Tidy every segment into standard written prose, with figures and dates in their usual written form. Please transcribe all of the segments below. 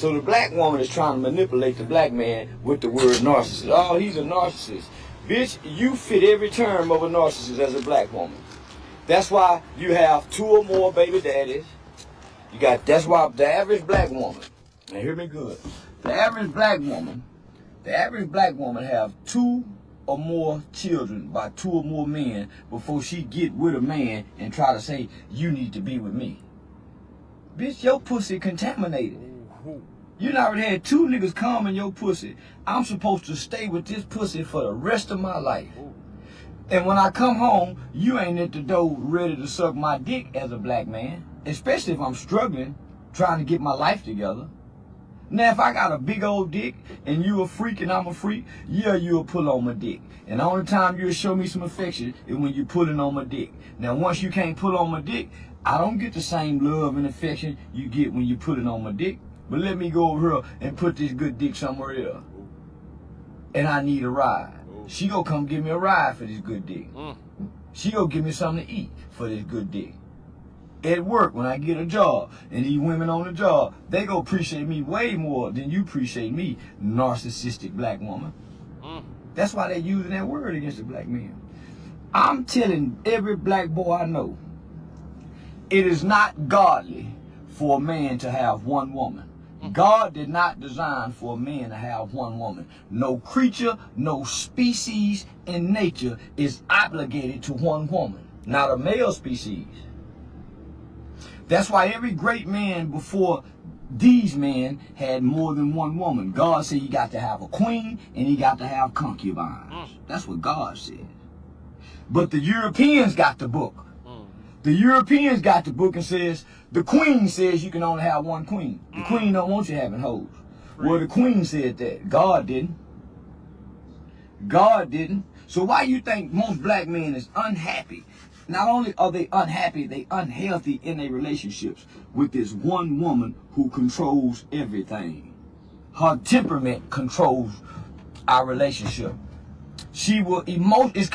So the black woman is trying to manipulate the black man with the word narcissist. Oh, he's a narcissist. Bitch, you fit every term of a narcissist as a black woman. That's why you have 2 or more baby daddies. That's why the average black woman, now hear me good, the average black woman have 2 or more children by 2 or more men before she get with a man and try to say, you need to be with me. Bitch, your pussy contaminated. You already had 2 niggas come in your pussy. I'm supposed to stay with this pussy for the rest of my life. And when I come home, you ain't at the door ready to suck my dick as a black man. Especially if I'm struggling, trying to get my life together. Now, if I got a big old dick and you a freak and I'm a freak, yeah, you'll pull on my dick. And the only time you'll show me some affection is when you pulling on my dick. Now, once you can't pull on my dick, I don't get the same love and affection you get when you pulling on my dick. But let me go over here and put this good dick somewhere else. And I need a ride. She gonna come give me a ride for this good dick. She gonna give me something to eat for this good dick. At work, when I get a job, and these women on the job, they gonna appreciate me way more than you appreciate me, narcissistic black woman. That's why they using that word against the black man. I'm telling every black boy I know, it is not godly for a man to have one woman. God did not design for a man to have one woman. No creature, no species in nature is obligated to one woman. Not a male species. That's why every great man before these men had more than one woman. God said you got to have a queen and you got to have concubines. That's what God said. But the Europeans got the book. The Europeans got the book and says, the queen says you can only have one queen. The queen don't want you having hoes. Well, the queen said that. God didn't. God didn't. So why you think most black men is unhappy? Not only are they unhappy, they unhealthy in their relationships with this one woman who controls everything. Her temperament controls our relationship. She will emotionally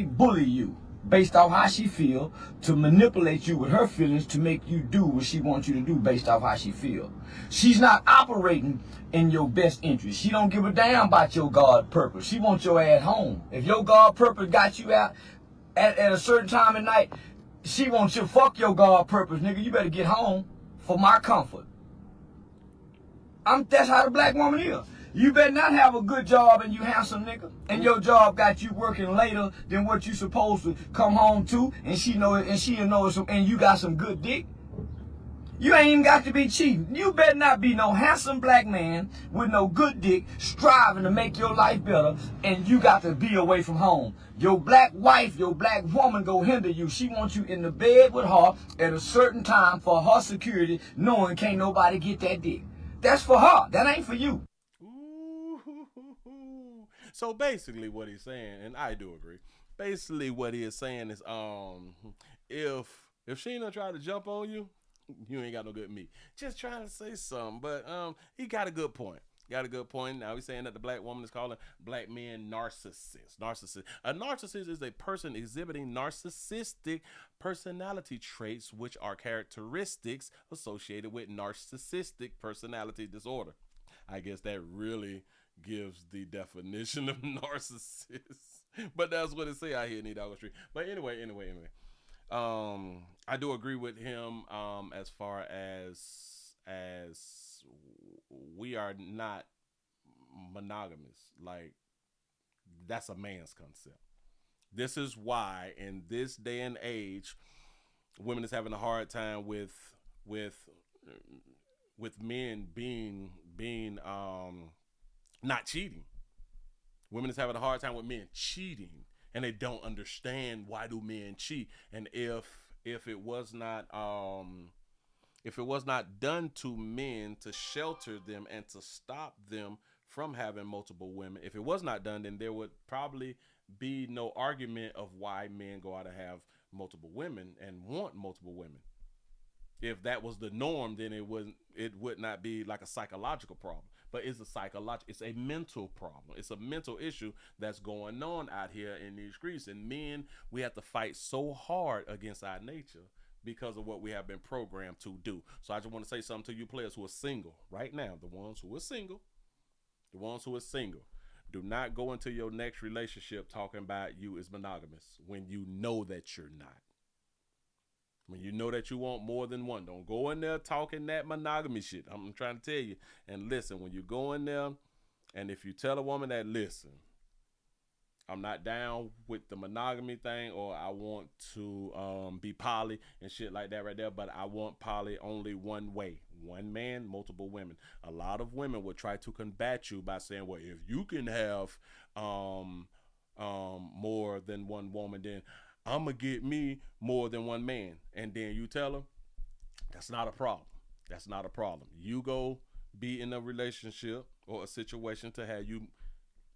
bully you based off how she feel, to manipulate you with her feelings to make you do what she wants you to do based off how she feel. She's not operating in your best interest. She don't give a damn about your God purpose. She wants your ass home. If your God purpose got you out at a certain time of night, she wants you, fuck your God purpose, nigga. You better get home for my comfort. That's how the black woman is. You better not have a good job and you handsome nigga, and your job got you working later than what you supposed to come home to, and she know it, and she'll know it, and you got some good dick. You ain't even got to be cheating. You better not be no handsome black man with no good dick striving to make your life better, and you got to be away from home. Your black wife, your black woman go hinder you. She wants you in the bed with her at a certain time for her security, knowing can't nobody get that dick. That's for her. That ain't for you. So basically what he's saying, and I do agree, basically what he is saying is if Sheena try to jump on you, you ain't got no good meat. Just trying to say something, but he got a good point. Now he's saying that the black woman is calling black men narcissists. A narcissist is a person exhibiting narcissistic personality traits, which are characteristics associated with narcissistic personality disorder. I guess that really gives the definition of narcissist. But that's what it say out here in the Doggo Street. But anyway. I do agree with him as far as we are not monogamous. Like, that's a man's concept. This is why in this day and age, women is having a hard time with men being not cheating. Women is having a hard time with men cheating, and they don't understand why do men cheat. And if it was not done to men to shelter them and to stop them from having multiple women, if it was not done, then there would probably be no argument of why men go out and have multiple women and want multiple women. If that was the norm, then it would not be like a psychological problem. But it's a mental problem. It's a mental issue that's going on out here in these streets. And men, we have to fight so hard against our nature because of what we have been programmed to do. So I just want to say something to you players who are single right now, the ones who are single, do not go into your next relationship talking about you is monogamous when you know that you're not. When you know that you want more than one, don't go in there talking that monogamy shit. I'm trying to tell you. And listen, when you go in there, and if you tell a woman that, listen, I'm not down with the monogamy thing, or I want to be poly and shit like that right there, but I want poly only one way. One man, multiple women. A lot of women will try to combat you by saying, well, if you can have more than one woman, then I'm going to get me more than one man. And then you tell them, that's not a problem. That's not a problem. You go be in a relationship or a situation to have you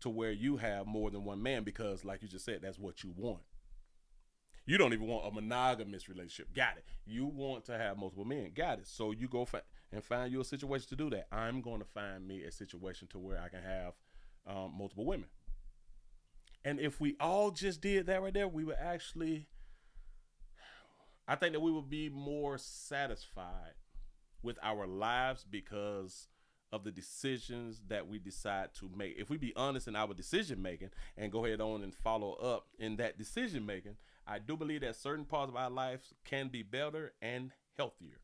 to where you have more than one man, because like you just said, that's what you want. You don't even want a monogamous relationship. Got it. You want to have multiple men. Got it. So you go and find you a situation to do that. I'm going to find me a situation to where I can have multiple women. And if we all just did that right there, we would actually, I think that we would be more satisfied with our lives because of the decisions that we decide to make. If we be honest in our decision making and go ahead on and follow up in that decision making, I do believe that certain parts of our lives can be better and healthier.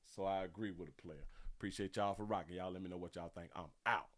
So I agree with the player. Appreciate y'all for rocking. Y'all let me know what y'all think. I'm out.